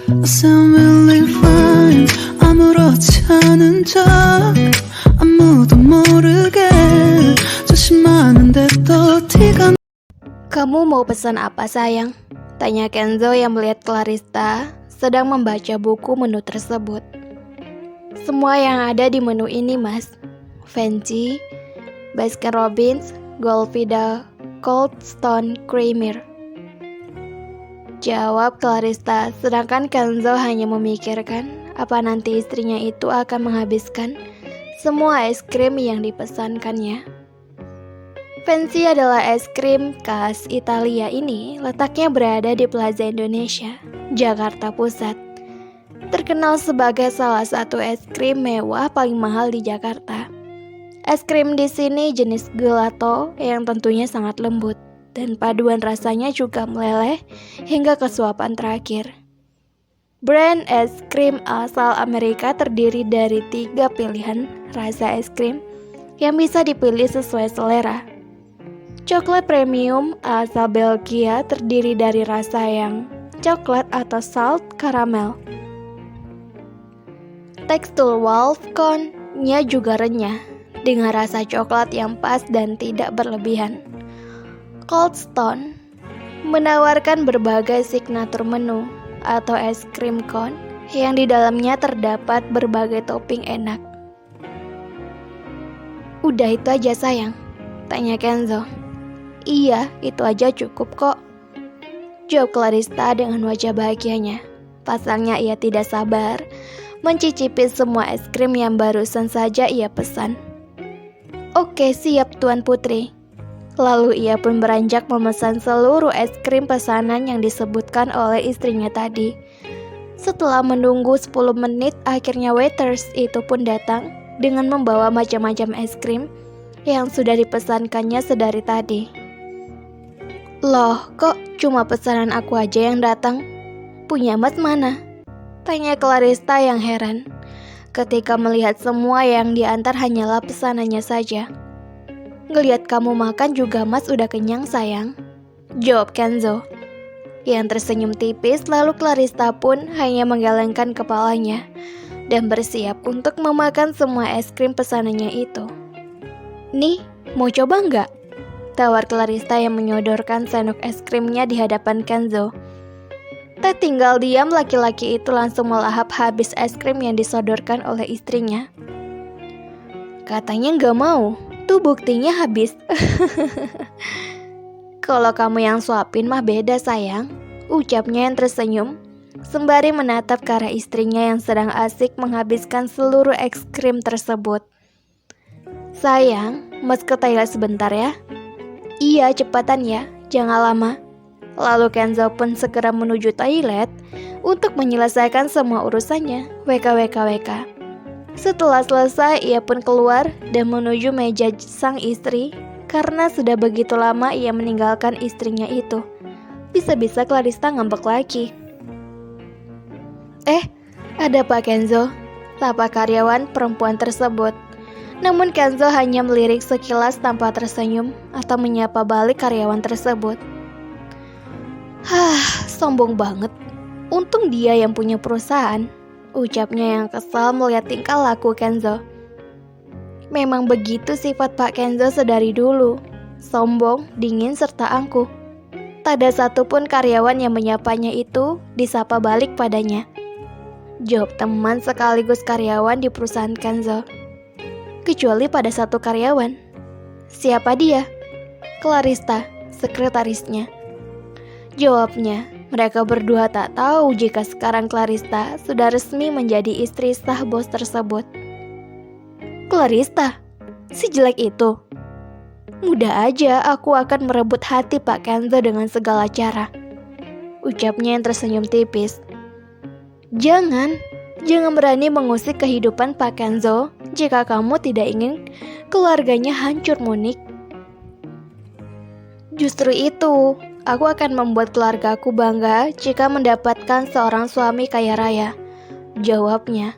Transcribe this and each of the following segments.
I sound really fine. 아무렇지 않은 척 아무도 모르게 조심하는데 또 티가. Kamu mau pesan apa sayang? Tanya Kenzo yang melihat Clarista sedang membaca buku menu tersebut. Semua yang ada di menu ini mas. Fancy, Baskin Robbins, Golfida, Cold Stone Creamer. Jawab Clarista, sedangkan Kenzo hanya memikirkan apa nanti istrinya itu akan menghabiskan semua es krim yang dipesankannya. Fancy adalah es krim khas Italia ini letaknya berada di Plaza Indonesia, Jakarta Pusat. Terkenal sebagai salah satu es krim mewah paling mahal di Jakarta. Es krim di sini jenis gelato yang tentunya sangat lembut dan paduan rasanya juga meleleh hingga ke suapan terakhir. Brand es krim asal Amerika terdiri dari 3 pilihan rasa es krim yang bisa dipilih sesuai selera. Coklat premium asal Belgia terdiri dari rasa yang coklat atau salt caramel. Tekstur Wolf Cone-nya juga renyah dengan rasa coklat yang pas dan tidak berlebihan. Cold Stone menawarkan berbagai signatur menu atau es krim cone yang di dalamnya terdapat berbagai topping enak. Udah itu aja sayang? Tanya Kenzo. Iya, itu aja cukup kok. Jawab Clarista dengan wajah bahagianya. Pasalnya ia tidak sabar mencicipi semua es krim yang barusan saja ia pesan. Oke, siap Tuan Putri. Lalu ia pun beranjak memesan seluruh es krim pesanan yang disebutkan oleh istrinya tadi. Setelah menunggu 10 menit, akhirnya waiters itu pun datang dengan membawa macam-macam es krim yang sudah dipesankannya sedari tadi. Loh, kok cuma pesanan aku aja yang datang? Punya mas mana? Tanya Clarista yang heran ketika melihat semua yang diantar hanyalah pesanannya saja. Ngelihat kamu makan juga mas udah kenyang sayang. Jawab Kenzo yang tersenyum tipis, lalu Clarista pun hanya menggelengkan kepalanya dan bersiap untuk memakan semua es krim pesanannya itu. Nih, mau coba nggak? Tawar Clarista yang menyodorkan sendok es krimnya di hadapan Kenzo. Tak tinggal diam, laki-laki itu langsung melahap habis es krim yang disodorkan oleh istrinya. Katanya nggak mau, tuh buktinya habis. Kalau kamu yang suapin mah beda sayang, ucapnya yang tersenyum sembari menatap ke arah istrinya yang sedang asik menghabiskan seluruh es krim tersebut. Sayang, mas ke toilet sebentar ya. Iya, cepatan ya, jangan lama. Lalu Kenzo pun segera menuju toilet untuk menyelesaikan semua urusannya. WKWKWK. Setelah selesai, ia pun keluar dan menuju meja sang istri karena sudah begitu lama ia meninggalkan istrinya itu. Bisa-bisa Clarista ngambek lagi. Ada Pak Kenzo, sapa karyawan perempuan tersebut. Namun Kenzo hanya melirik sekilas tanpa tersenyum atau menyapa balik karyawan tersebut. Sombong banget. Untung dia yang punya perusahaan, ucapnya yang kesal melihat tingkah laku Kenzo. Memang begitu sifat Pak Kenzo sedari dulu, sombong, dingin, serta angkuh. Tak ada satupun karyawan yang menyapanya itu disapa balik padanya. Jawab teman sekaligus karyawan di perusahaan Kenzo. Kecuali pada satu karyawan. Siapa dia? Clarista, sekretarisnya. Jawabnya, mereka berdua tak tahu jika sekarang Clarista sudah resmi menjadi istri sah bos tersebut. Clarista, si jelek itu. Mudah aja aku akan merebut hati Pak Kenzo dengan segala cara. Ucapnya yang tersenyum tipis. Jangan berani mengusik kehidupan Pak Kenzo jika kamu tidak ingin keluarganya hancur, Monik. Justru itu, aku akan membuat keluargaku bangga jika mendapatkan seorang suami kaya raya. Jawabnya.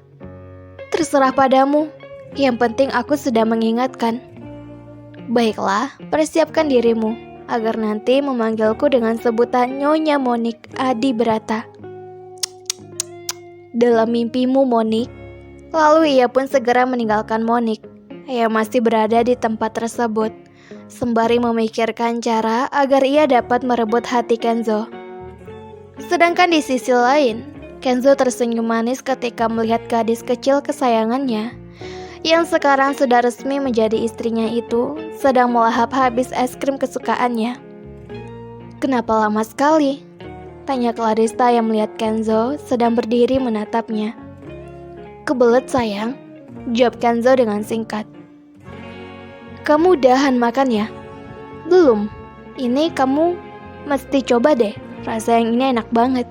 Terserah padamu, yang penting aku sudah mengingatkan. Baiklah, persiapkan dirimu agar nanti memanggilku dengan sebutan Nyonya Monik Adi Brata. dalam mimpimu, Monik. Lalu ia pun segera meninggalkan Monik yang masih berada di tempat tersebut, sembari memikirkan cara agar ia dapat merebut hati Kenzo. Sedangkan di sisi lain, Kenzo tersenyum manis ketika melihat gadis kecil kesayangannya yang sekarang sudah resmi menjadi istrinya itu sedang melahap habis es krim kesukaannya. "Kenapa lama sekali?" tanya Clarissa yang melihat Kenzo sedang berdiri menatapnya. "Kebelet sayang," jawab Kenzo dengan singkat. "Kamu udahan makan ya?" "Belum, ini kamu mesti coba deh, rasa yang ini enak banget,"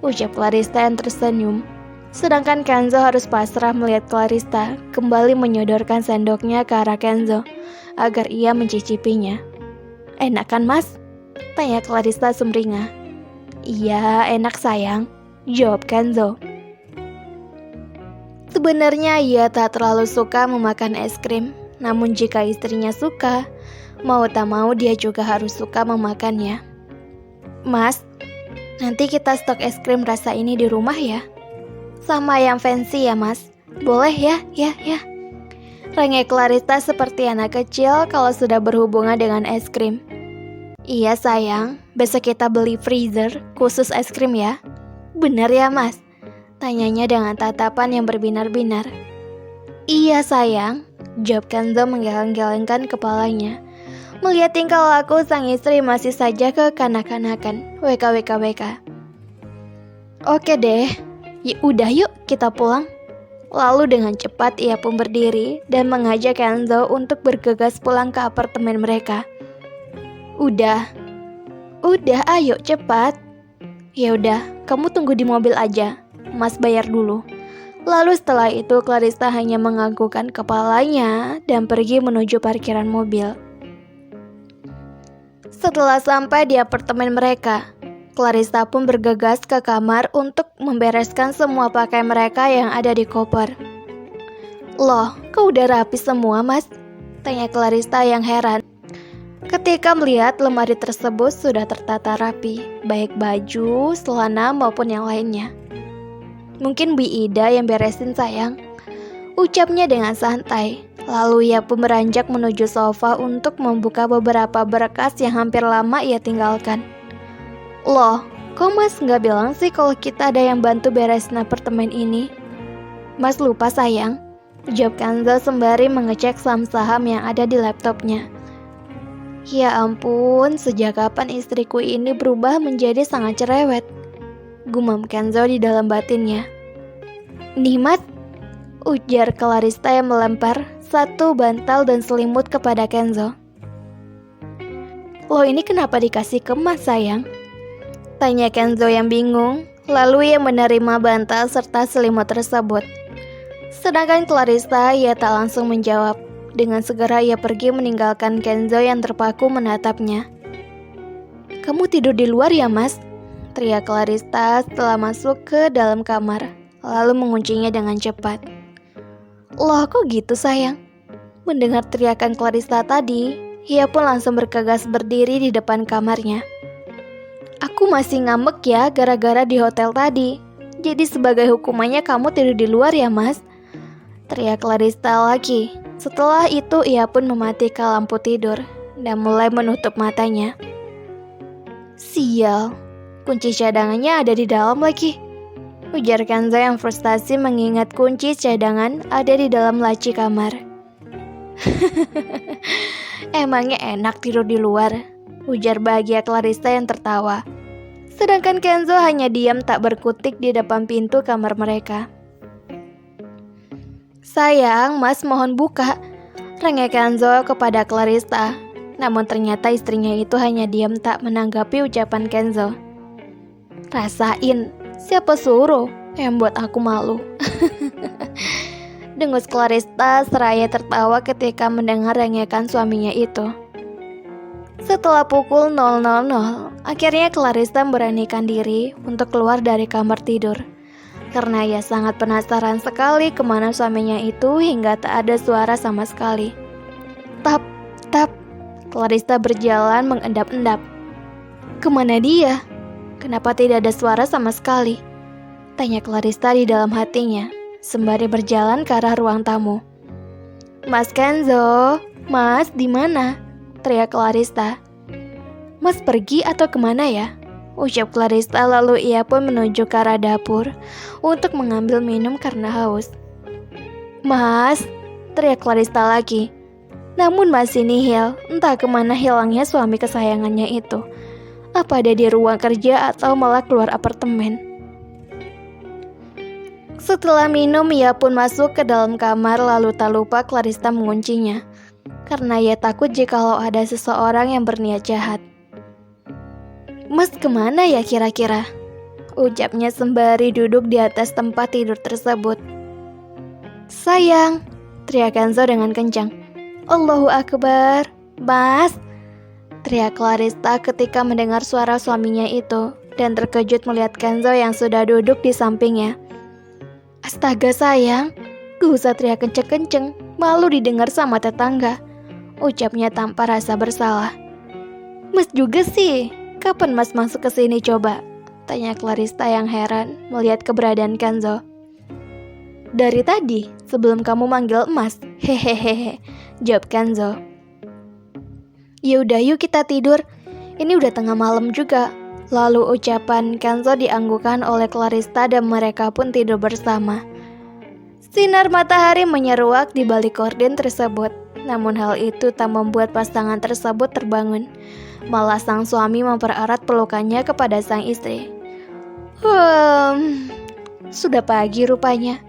ucap Clarissa yang tersenyum. Sedangkan Kenzo harus pasrah melihat Clarissa kembali menyodorkan sendoknya ke arah Kenzo agar ia mencicipinya. "Enak kan mas?" tanya Clarissa sumringah. "Iya, enak sayang," jawab Kenzo. Sebenarnya ia tak terlalu suka memakan es krim, namun jika istrinya suka, mau tak mau dia juga harus suka memakannya. "Mas, nanti kita stok es krim rasa ini di rumah ya? Sama yang fancy ya mas? Boleh ya, ya. Rengek Clarissa seperti anak kecil kalau sudah berhubungan dengan es krim. "Iya sayang, besok kita beli freezer khusus es krim ya." "Benar ya mas?" tanyanya dengan tatapan yang berbinar-binar. "Iya sayang," jawab Kenzo menggeleng-gelengkan kepalanya. Melihat tingkah laku sang istri masih saja kekanak-kanakan. WKWKWK. "Oke deh, udah yuk kita pulang." Lalu dengan cepat ia pun berdiri dan mengajak Kenzo untuk bergegas pulang ke apartemen mereka. Udah ayo cepat." "Ya udah, kamu tunggu di mobil aja. Mas bayar dulu." Lalu setelah itu Clarissa hanya menganggukkan kepalanya dan pergi menuju parkiran mobil. Setelah sampai di apartemen mereka, Clarissa pun bergegas ke kamar untuk membereskan semua pakaian mereka yang ada di koper. "Loh, kok udah rapi semua mas?" tanya Clarissa yang heran ketika melihat lemari tersebut sudah tertata rapi, baik baju, celana maupun yang lainnya. "Mungkin Bi Ida yang beresin sayang," ucapnya dengan santai. Lalu ia pun beranjak menuju sofa untuk membuka beberapa berkas yang hampir lama ia tinggalkan. "Loh, kok mas nggak bilang sih kalau kita ada yang bantu beresin apartemen ini?" "Mas lupa sayang," jawab Kenzo sembari mengecek saham-saham yang ada di laptopnya. "Ya ampun, sejak kapan istriku ini berubah menjadi sangat cerewet?" gumam Kenzo di dalam batinnya. "Nih mas," ujar Clarissa yang melempar satu bantal dan selimut kepada Kenzo. "Lo ini kenapa dikasih ke mas sayang?" tanya Kenzo yang bingung, lalu ia menerima bantal serta selimut tersebut. Sedangkan Clarissa ia tak langsung menjawab. Dengan segera ia pergi meninggalkan Kenzo yang terpaku menatapnya. "Kamu tidur di luar ya mas?" teriak Clarissa setelah masuk ke dalam kamar, lalu menguncinya dengan cepat. "Loh kok gitu sayang?" Mendengar teriakan Clarissa tadi, ia pun langsung bergegas berdiri di depan kamarnya. "Aku masih ngambek ya gara-gara di hotel tadi. Jadi sebagai hukumannya kamu tidur di luar ya mas?" teriak Clarissa lagi. Setelah itu ia pun mematikan lampu tidur dan mulai menutup matanya. "Sial, kunci cadangannya ada di dalam lagi," ujar Kenzo yang frustasi mengingat kunci cadangan ada di dalam laci kamar. "Emangnya enak tidur di luar?" ujar bahagia Clarissa yang tertawa. Sedangkan Kenzo hanya diam tak berkutik di depan pintu kamar mereka. "Sayang, mas mohon buka," rengek Kenzo kepada Clarissa. Namun ternyata istrinya itu hanya diam tak menanggapi ucapan Kenzo. "Rasain, siapa suruh yang buat aku malu?" dengus Clarissa seraya tertawa ketika mendengar rengekan suaminya itu. Setelah pukul 00.00, akhirnya Clarissa memberanikan diri untuk keluar dari kamar tidur. Karena ia sangat penasaran sekali kemana suaminya itu hingga tak ada suara sama sekali. Tap, tap, Clarissa berjalan mengendap-endap. Kemana dia? Kenapa tidak ada suara sama sekali? Tanya Clarissa di dalam hatinya, sembari berjalan ke arah ruang tamu. Mas Kenzo, Mas di mana? Teriak Clarissa. Mas pergi atau kemana ya? Ucap Clarissa lalu ia pun menuju ke arah dapur untuk mengambil minum karena haus. Mas, teriak Clarissa lagi. Namun masih nihil, entah kemana hilangnya suami kesayangannya itu. Apa ada di ruang kerja atau malah keluar apartemen? Setelah minum, ia pun masuk ke dalam kamar lalu tak lupa Clarissa menguncinya. Karena ia takut jikalau ada seseorang yang berniat jahat. Mas kemana ya kira-kira? Ucapnya sembari duduk di atas tempat tidur tersebut. Sayang, teriak Kenzo dengan kencang. Allahu Akbar, Mas, teriak Clarissa ketika mendengar suara suaminya itu dan terkejut melihat Kenzo yang sudah duduk di sampingnya. Astaga sayang, gak usah teriak kenceng-kenceng, malu didengar sama tetangga, ucapnya tanpa rasa bersalah. Mas juga sih, kapan Mas masuk ke sini coba? Tanya Clarissa yang heran melihat keberadaan Kenzo. Dari tadi, sebelum kamu manggil Mas, hehehe, jawab Kenzo. Yaudah yuk kita tidur, ini udah tengah malam juga. Lalu ucapan Kenzo dianggukkan oleh Clarissa dan mereka pun tidur bersama. Sinar matahari menyeruak di balik gorden tersebut. Namun hal itu tak membuat pasangan tersebut terbangun. Malah sang suami mempererat pelukannya kepada sang istri. Sudah pagi rupanya,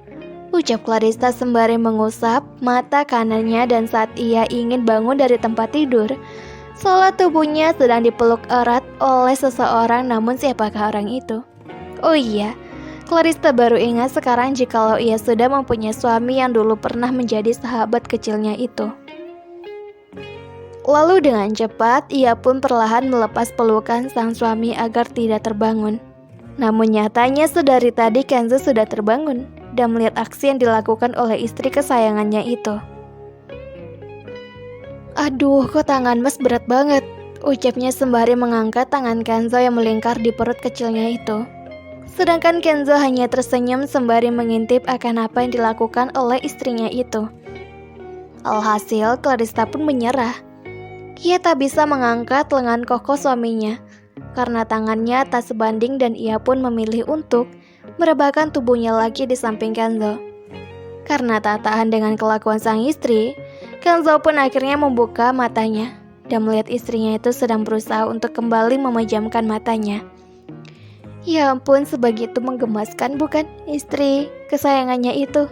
ucap Clarissa sembari mengusap mata kanannya dan saat ia ingin bangun dari tempat tidur, seolah tubuhnya sedang dipeluk erat oleh seseorang, namun siapakah orang itu? Oh iya, Clarissa baru ingat sekarang jikalau ia sudah mempunyai suami yang dulu pernah menjadi sahabat kecilnya itu. Lalu dengan cepat, ia pun perlahan melepas pelukan sang suami agar tidak terbangun. Namun nyatanya sedari tadi Kenzo sudah terbangun dan melihat aksi yang dilakukan oleh istri kesayangannya itu. Aduh, kok tangan Mas berat banget, ucapnya sembari mengangkat tangan Kenzo yang melingkar di perut kecilnya itu. Sedangkan Kenzo hanya tersenyum sembari mengintip akan apa yang dilakukan oleh istrinya itu. Alhasil, Clarissa pun menyerah. Ia tak bisa mengangkat lengan kokoh suaminya, karena tangannya tak sebanding dan ia pun memilih untuk merebahkan tubuhnya lagi di samping Kenzo. Karena tak tahan dengan kelakuan sang istri, Kenzo pun akhirnya membuka matanya dan melihat istrinya itu sedang berusaha untuk kembali memejamkan matanya. Ya ampun, sebegitu menggemaskan bukan istri kesayangannya itu?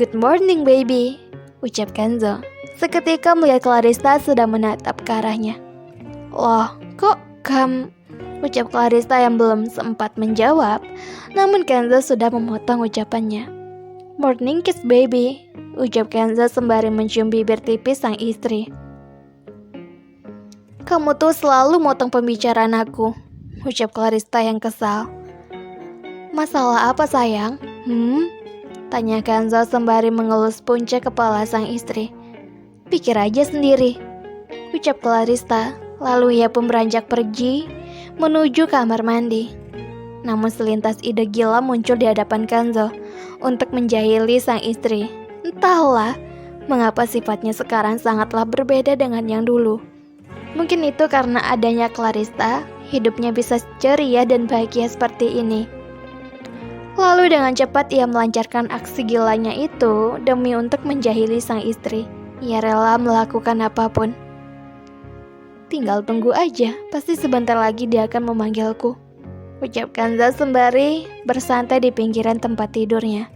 Good morning baby, ucap Kenzo seketika melihat Clarissa sedang menatap ke arahnya. Loh, kok ucap Clarissa yang belum sempat menjawab, namun Kenzo sudah memotong ucapannya. Morning kiss baby, ucap Kenzo sembari mencium bibir tipis sang istri. Kamu tuh selalu motong pembicaraan aku, ucap Clarissa yang kesal. Masalah apa sayang? Tanya Kenzo sembari mengelus puncak kepala sang istri. Pikir aja sendiri, ucap Clarissa. Lalu ia pun beranjak pergi menuju kamar mandi. Namun selintas ide gila muncul di hadapan Kenzo untuk menjahili sang istri. Entahlah mengapa sifatnya sekarang sangatlah berbeda dengan yang dulu. Mungkin itu karena adanya Clarissa, hidupnya bisa ceria dan bahagia seperti ini. Lalu dengan cepat ia melancarkan aksi gilanya itu demi untuk menjahili sang istri. Ia rela melakukan apapun. Tinggal tunggu aja, pasti sebentar lagi dia akan memanggilku, ucap Kenzo sembari bersantai di pinggiran tempat tidurnya.